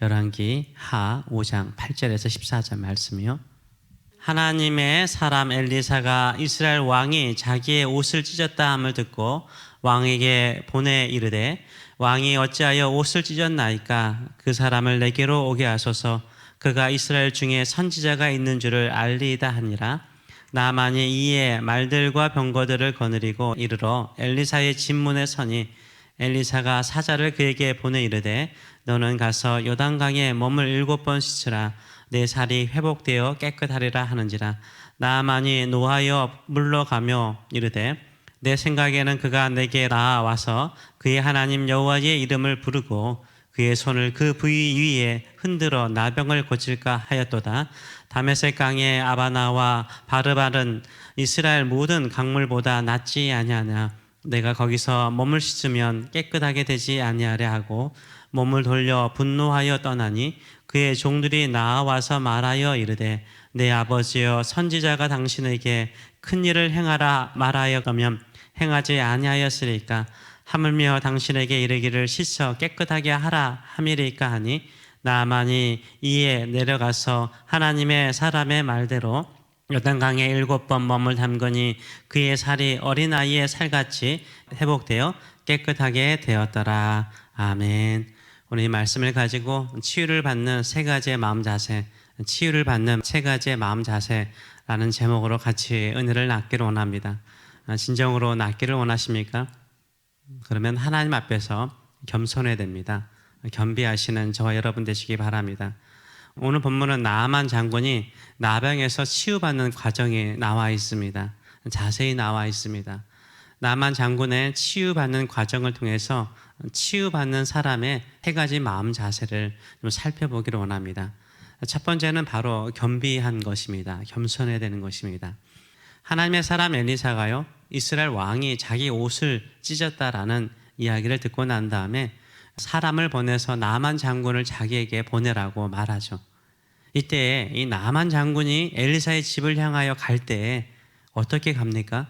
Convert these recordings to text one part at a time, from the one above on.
열왕기 하 5장 8절에서 14절 말씀이요. 하나님의 사람 엘리사가 이스라엘 왕이 자기의 옷을 찢었다 함을 듣고 왕에게 보내 이르되 왕이 어찌하여 옷을 찢었나이까? 그 사람을 내게로 오게 하소서. 그가 이스라엘 중에 선지자가 있는 줄을 알리이다 하니라. 나만이 이에 말들과 병거들을 거느리고 이르러 엘리사의 집문에 서니 엘리사가 사자를 그에게 보내 이르되 너는 가서 요단강에 몸을 7번 씻으라. 내 살이 회복되어 깨끗하리라 하는지라. 나만이 노하여 물러가며 이르되 내 생각에는 그가 내게 나와서 그의 하나님 여호와의 이름을 부르고 그의 손을 그 부위 위에 흔들어 나병을 고칠까 하였도다. 다메섹 강의 아바나와 바르발은 이스라엘 모든 강물보다 낫지 아니하냐. 내가 거기서 몸을 씻으면 깨끗하게 되지 아니하려 하고 몸을 돌려 분노하여 떠나니 그의 종들이 나와서 말하여 이르되 내 아버지여 선지자가 당신에게 큰 일을 행하라 말하여 가면 행하지 아니하였으리까? 하물며 당신에게 이르기를 씻어 깨끗하게 하라 함이리까 하니 나만이 이에 내려가서 하나님의 사람의 말대로 요단강에 7번 몸을 담그니 그의 살이 어린아이의 살같이 회복되어 깨끗하게 되었더라. 아멘. 오늘 이 말씀을 가지고 치유를 받는 세 가지의 마음 자세, 치유를 받는 세 가지의 마음 자세라는 제목으로 같이 은혜를 나기를 원합니다. 진정으로 낫기를 원하십니까? 그러면 하나님 앞에서 겸손해야 됩니다. 겸비하시는 저와 여러분 되시기 바랍니다. 오늘 본문은 나아만 장군이 나병에서 치유받는 과정이 나와 있습니다. 자세히 나와 있습니다. 나아만 장군의 치유받는 과정을 통해서 치유받는 사람의 세 가지 마음 자세를 좀 살펴보기를 원합니다. 첫 번째는 바로 겸비한 것입니다. 겸손해야 되는 것입니다. 하나님의 사람 엘리사가요, 이스라엘 왕이 자기 옷을 찢었다라는 이야기를 듣고 난 다음에 사람을 보내서 나만 장군을 자기에게 보내라고 말하죠. 이때 이 나만 장군이 엘리사의 집을 향하여 갈 때 어떻게 갑니까?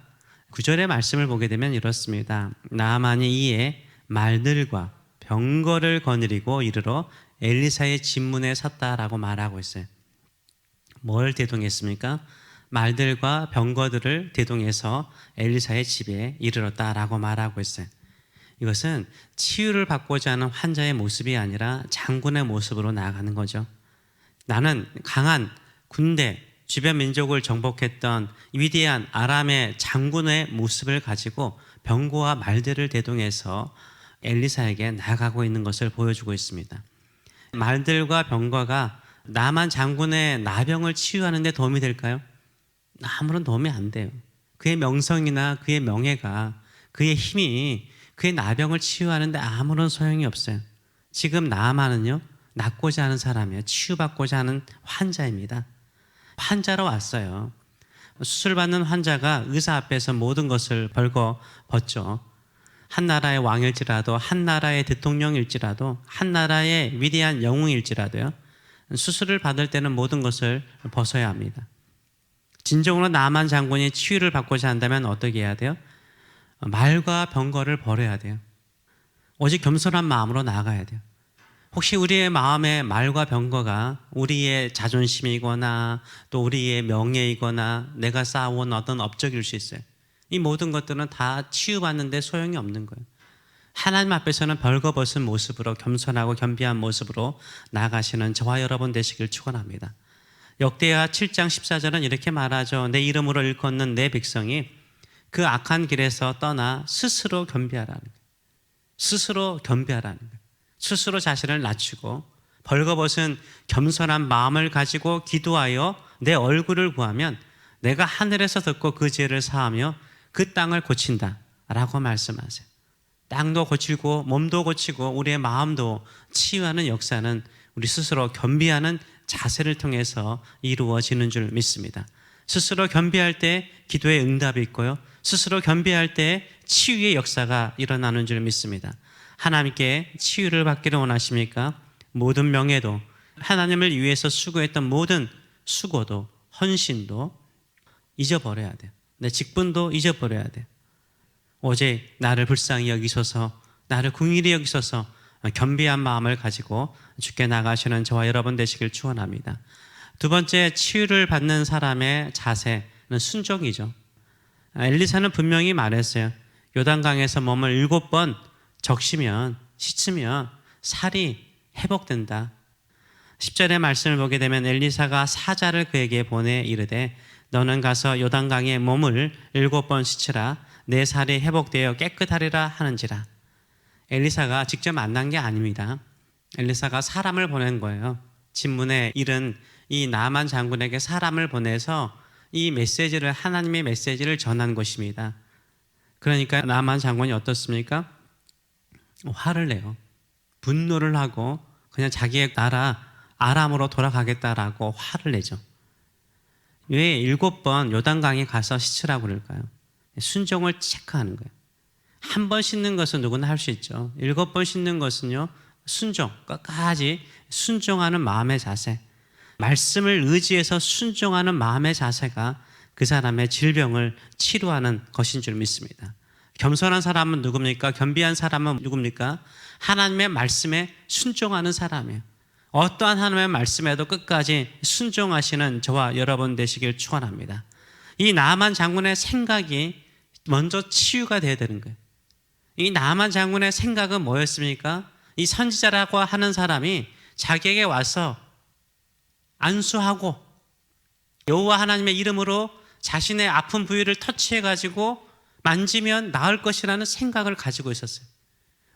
9절의 말씀을 보게 되면 이렇습니다. 나만이 이에 말들과 병거를 거느리고 이르러 엘리사의 집문에 섰다라고 말하고 있어요. 뭘 대동했습니까? 말들과 병거들을 대동해서 엘리사의 집에 이르렀다라고 말하고 있어요. 이것은 치유를 받고자 하는 환자의 모습이 아니라 장군의 모습으로 나아가는 거죠. 나는 강한 군대, 주변 민족을 정복했던 위대한 아람의 장군의 모습을 가지고 병거와 말들을 대동해서 엘리사에게 나아가고 있는 것을 보여주고 있습니다. 말들과 병거가 나만 장군의 나병을 치유하는 데 도움이 될까요? 아무런 도움이 안 돼요. 그의 명성이나 그의 명예가, 그의 힘이 그의 나병을 치유하는 데 아무런 소용이 없어요. 지금 나아만은요, 낫고자 하는 사람이에요. 치유받고자 하는 환자입니다. 환자로 왔어요. 수술받는 환자가 의사 앞에서 모든 것을 벌거 벗죠. 한 나라의 왕일지라도, 한 나라의 대통령일지라도, 한 나라의 위대한 영웅일지라도요, 수술을 받을 때는 모든 것을 벗어야 합니다. 진정으로 나만 장군이 치유를 받고자 한다면 어떻게 해야 돼요? 말과 병거를 버려야 돼요. 오직 겸손한 마음으로 나아가야 돼요. 혹시 우리의 마음에 말과 병거가 우리의 자존심이거나 또 우리의 명예이거나 내가 쌓아온 어떤 업적일 수 있어요. 이 모든 것들은 다 치유받는데 소용이 없는 거예요. 하나님 앞에서는 벌거벗은 모습으로 겸손하고 겸비한 모습으로 나아가시는 저와 여러분 되시길 축원합니다. 역대하 7장 14절은 이렇게 말하죠. 내 이름으로 일컫는 내 백성이 그 악한 길에서 떠나 스스로 겸비하라는 거예요. 스스로 겸비하라는 거예요. 스스로 자신을 낮추고 벌거벗은 겸손한 마음을 가지고 기도하여 내 얼굴을 구하면 내가 하늘에서 듣고 그 죄를 사하며 그 땅을 고친다 라고 말씀하세요. 땅도 고치고 몸도 고치고 우리의 마음도 치유하는 역사는 우리 스스로 겸비하는 자세를 통해서 이루어지는 줄 믿습니다. 스스로 겸비할 때 기도의 응답이 있고요, 스스로 겸비할 때 치유의 역사가 일어나는 줄 믿습니다. 하나님께 치유를 받기를 원하십니까? 모든 명예도, 하나님을 위해서 수고했던 모든 수고도, 헌신도 잊어버려야 돼요. 내 직분도 잊어버려야 돼요. 오직 나를 불쌍히 여기소서, 나를 긍휼히 여기소서, 겸비한 마음을 가지고 주께 나가시는 저와 여러분 되시길 축원합니다. 두 번째, 치유를 받는 사람의 자세는 순종이죠. 엘리사는 분명히 말했어요. 요단강에서 몸을 7번 적시면, 씻으면 살이 회복된다. 10절의 말씀을 보게 되면 엘리사가 사자를 그에게 보내 이르되 너는 가서 요단강에 몸을 7번 씻으라. 내 살이 회복되어 깨끗하리라 하는지라. 엘리사가 직접 만난 게 아닙니다. 엘리사가 사람을 보낸 거예요. 진문에 이른 이 나만 장군에게 사람을 보내서 이 메시지를, 하나님의 메시지를 전한 것입니다. 그러니까 나만 장군이 어떻습니까? 화를 내요. 분노를 하고 그냥 자기의 나라 아람으로 돌아가겠다라고 화를 내죠. 왜 7번 요단강에 가서 씻으라고 그럴까요? 순종을 체크하는 거예요. 한 번 씻는 것은 누구나 할 수 있죠. 7번 씻는 것은요, 순종, 끝까지 순종하는 마음의 자세, 말씀을 의지해서 순종하는 마음의 자세가 그 사람의 질병을 치료하는 것인 줄 믿습니다. 겸손한 사람은 누굽니까? 겸비한 사람은 누굽니까? 하나님의 말씀에 순종하는 사람이에요. 어떠한 하나님의 말씀에도 끝까지 순종하시는 저와 여러분 되시길 축원합니다. 이 나만 장군의 생각이 먼저 치유가 돼야 되는 거예요. 이 나만 장군의 생각은 뭐였습니까? 이 선지자라고 하는 사람이 자기에게 와서 안수하고 여호와 하나님의 이름으로 자신의 아픈 부위를 터치해가지고 만지면 나을 것이라는 생각을 가지고 있었어요.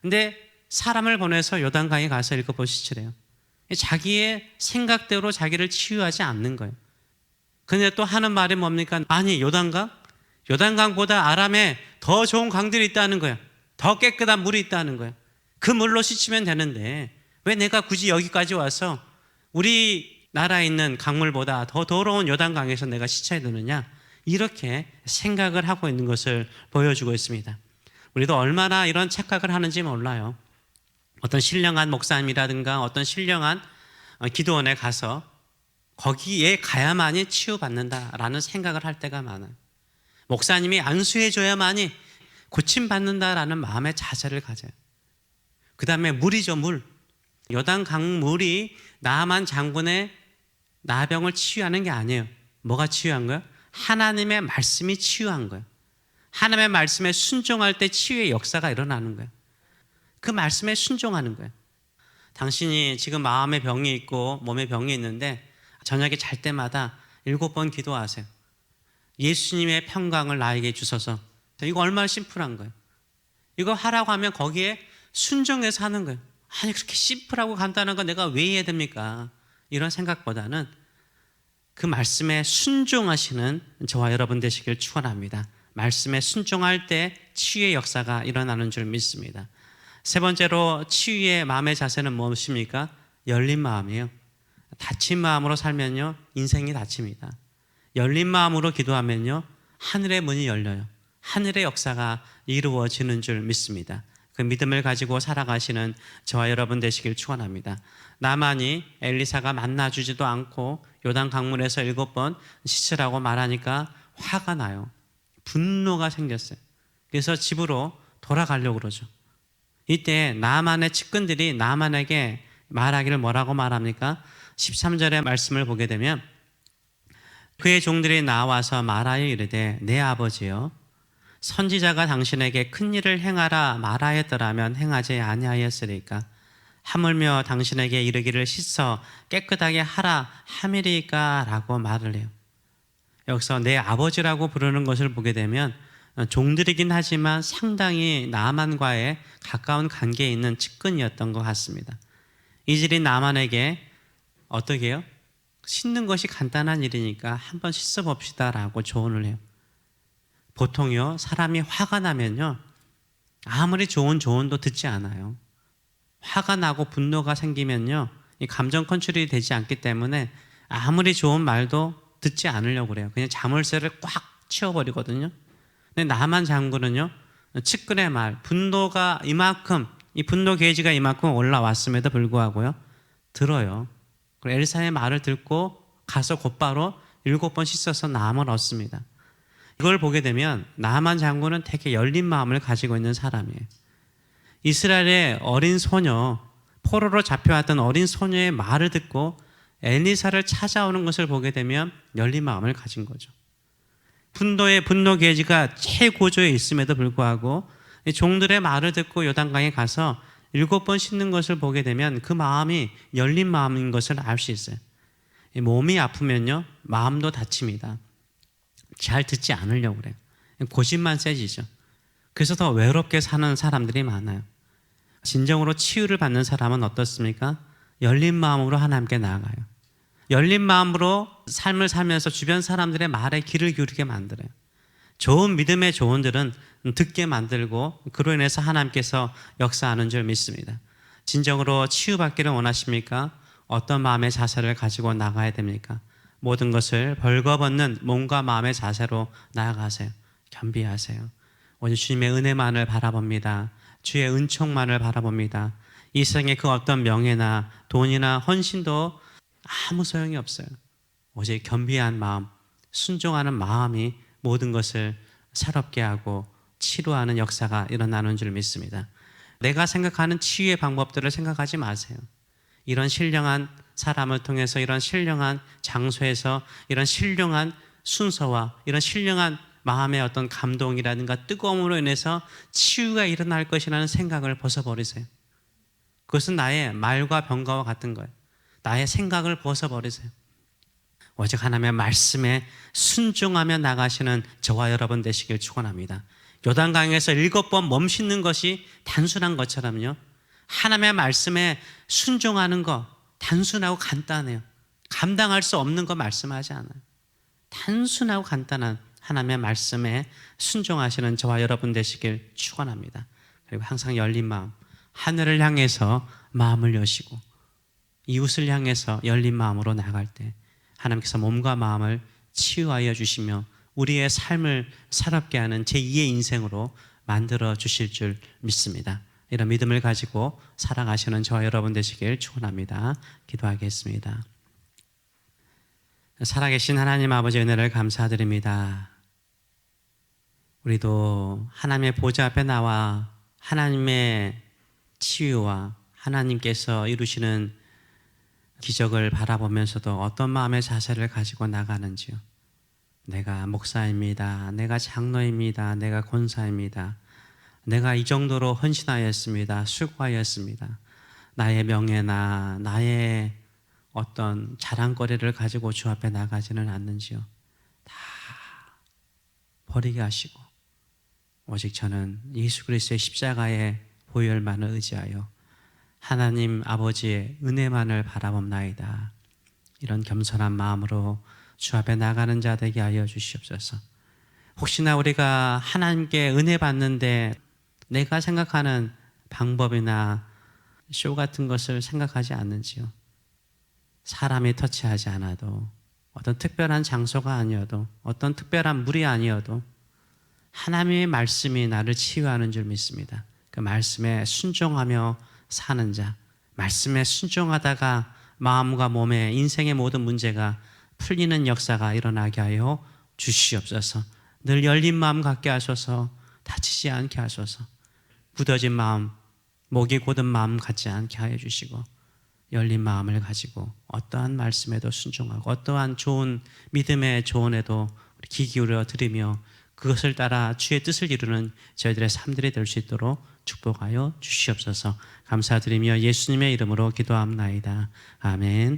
근데 사람을 보내서 요단강에 가서 읽어보시지래요. 자기의 생각대로 자기를 치유하지 않는 거예요. 근데 또 하는 말이 뭡니까? 아니, 요단강? 요단강보다 아람에 더 좋은 강들이 있다는 거예요. 더 깨끗한 물이 있다는 거예요. 그 물로 씻으면 되는데 왜 내가 굳이 여기까지 와서 우리 나라에 있는 강물보다 더 더러운 요단강에서 내가 씻어야 되느냐? 이렇게 생각을 하고 있는 것을 보여주고 있습니다. 우리도 얼마나 이런 착각을 하는지 몰라요. 어떤 신령한 목사님이라든가 어떤 신령한 기도원에 가서 거기에 가야만이 치유받는다라는 생각을 할 때가 많아요. 목사님이 안수해줘야만이 고침받는다라는 마음의 자세를 가져요. 그 다음에 물이죠, 물. 요단강 물이 나만 장군의 나병을 치유하는 게 아니에요. 뭐가 치유한 거예요? 하나님의 말씀이 치유한 거예요. 하나님의 말씀에 순종할 때 치유의 역사가 일어나는 거예요. 그 말씀에 순종하는 거예요. 당신이 지금 마음의 병이 있고 몸의 병이 있는데 저녁에 잘 때마다 7번 기도하세요. 예수님의 평강을 나에게 주소서. 이거 얼마나 심플한 거예요. 이거 하라고 하면 거기에 순종해서 하는 거예요. 아니, 그렇게 심플하고 간단한 거 내가 왜 해야 됩니까? 이런 생각보다는 그 말씀에 순종하시는 저와 여러분 되시길 축원합니다. 말씀에 순종할 때 치유의 역사가 일어나는 줄 믿습니다. 세 번째로 치유의 마음의 자세는 무엇입니까? 열린 마음이에요. 닫힌 마음으로 살면요, 인생이 닫힙니다. 열린 마음으로 기도하면요, 하늘의 문이 열려요. 하늘의 역사가 이루어지는 줄 믿습니다. 그 믿음을 가지고 살아가시는 저와 여러분 되시길 축원합니다. 나만이 엘리사가 만나주지도 않고 요단 강물에서 7번 씻으라고 말하니까 화가 나요. 분노가 생겼어요. 그래서 집으로 돌아가려고 그러죠. 이때 나만의 측근들이 나만에게 말하기를 뭐라고 말합니까? 13절의 말씀을 보게 되면 그의 종들이 나와서 말하여 이르되 내 아버지여 선지자가 당신에게 큰 일을 행하라 말하였더라면 행하지 아니하였으리까 하물며 당신에게 이르기를 씻어 깨끗하게 하라 함이리까 라고 말을 해요. 여기서 내 아버지라고 부르는 것을 보게 되면 종들이긴 하지만 상당히 나만과의 가까운 관계에 있는 측근이었던 것 같습니다. 이들이 나만에게 어떻게 해요? 씻는 것이 간단한 일이니까 한번 씻어봅시다 라고 조언을 해요. 보통요, 사람이 화가 나면요, 아무리 좋은 조언도 듣지 않아요. 화가 나고 분노가 생기면요, 이 감정 컨트롤이 되지 않기 때문에 아무리 좋은 말도 듣지 않으려고 그래요. 그냥 자물쇠를 꽉 치워버리거든요. 근데 나만 장군은요, 측근의 말, 분노가 이만큼, 이 분노 게이지가 이만큼 올라왔음에도 불구하고요, 들어요. 그리고 엘사의 말을 듣고 가서 곧바로 7번 씻어서 나음을 얻습니다. 이걸 보게 되면 나만 장군은 되게 열린 마음을 가지고 있는 사람이에요. 이스라엘의 어린 소녀, 포로로 잡혀왔던 어린 소녀의 말을 듣고 엘리사를 찾아오는 것을 보게 되면 열린 마음을 가진 거죠. 분노의 분노 계지가 최고조에 있음에도 불구하고 종들의 말을 듣고 요단강에 가서 7번 씻는 것을 보게 되면 그 마음이 열린 마음인 것을 알 수 있어요. 몸이 아프면요, 마음도 다칩니다. 잘 듣지 않으려고 그래요. 고집만 세지죠. 그래서 더 외롭게 사는 사람들이 많아요. 진정으로 치유를 받는 사람은 어떻습니까? 열린 마음으로 하나님께 나아가요. 열린 마음으로 삶을 살면서 주변 사람들의 말에 귀를 기울이게 만들어요. 좋은 믿음의 조언들은 듣게 만들고 그로 인해서 하나님께서 역사하는 줄 믿습니다. 진정으로 치유받기를 원하십니까? 어떤 마음의 자세를 가지고 나가야 됩니까? 모든 것을 벌거벗는 몸과 마음의 자세로 나아가세요. 겸비하세요. 오직 주님의 은혜만을 바라봅니다. 주의 은총만을 바라봅니다. 이 세상의 그 어떤 명예나 돈이나 헌신도 아무 소용이 없어요. 오직 겸비한 마음, 순종하는 마음이 모든 것을 새롭게 하고 치료하는 역사가 일어나는 줄 믿습니다. 내가 생각하는 치유의 방법들을 생각하지 마세요. 이런 신령한 사람을 통해서, 이런 신령한 장소에서, 이런 신령한 순서와 이런 신령한 마음의 어떤 감동이라든가 뜨거움으로 인해서 치유가 일어날 것이라는 생각을 벗어버리세요. 그것은 나의 말과 병과와 같은 거예요. 나의 생각을 벗어버리세요. 오직 하나님의 말씀에 순종하며 나가시는 저와 여러분 되시길 축원합니다. 요단강에서 7번 멈칫는 것이 단순한 것처럼요, 하나님의 말씀에 순종하는 거 단순하고 간단해요. 감당할 수 없는 거 말씀하지 않아요. 단순하고 간단한 하나님의 말씀에 순종하시는 저와 여러분 되시길 축원합니다. 그리고 항상 열린 마음, 하늘을 향해서 마음을 여시고 이웃을 향해서 열린 마음으로 나갈 때 하나님께서 몸과 마음을 치유하여 주시며 우리의 삶을 새롭게 하는 제2의 인생으로 만들어 주실 줄 믿습니다. 이런 믿음을 가지고 살아가시는 저와 여러분 되시길 축원합니다. 기도하겠습니다. 살아계신 하나님 아버지 은혜를 감사드립니다. 우리도 하나님의 보좌 앞에 나와 하나님의 치유와 하나님께서 이루시는 기적을 바라보면서도 어떤 마음의 자세를 가지고 나가는지요. 내가 목사입니다. 내가 장로입니다. 내가 권사입니다. 내가 이 정도로 헌신하였습니다. 수고하였습니다. 나의 명예나 나의 어떤 자랑거리를 가지고 주 앞에 나가지는 않는지요. 다 버리게 하시고 오직 저는 예수 그리스도의 십자가의 보혈만을 의지하여 하나님 아버지의 은혜만을 바라봅나이다. 이런 겸손한 마음으로 주 앞에 나가는 자 되게 하여 주시옵소서. 혹시나 우리가 하나님께 은혜 받는데 내가 생각하는 방법이나 쇼 같은 것을 생각하지 않는지요. 사람이 터치하지 않아도, 어떤 특별한 장소가 아니어도, 어떤 특별한 물이 아니어도 하나님의 말씀이 나를 치유하는 줄 믿습니다. 그 말씀에 순종하며 사는 자, 말씀에 순종하다가 마음과 몸의 인생의 모든 문제가 풀리는 역사가 일어나게 하여 주시옵소서. 늘 열린 마음 갖게 하소서. 다치지 않게 하소서. 굳어진 마음, 목이 곧은 마음 갖지 않게 하여 주시고 열린 마음을 가지고 어떠한 말씀에도 순종하고 어떠한 좋은 믿음의 조언에도 귀 기울여 들으며 그것을 따라 주의 뜻을 이루는 저희들의 삶들이 될 수 있도록 축복하여 주시옵소서. 감사드리며 예수님의 이름으로 기도합나이다. 아멘.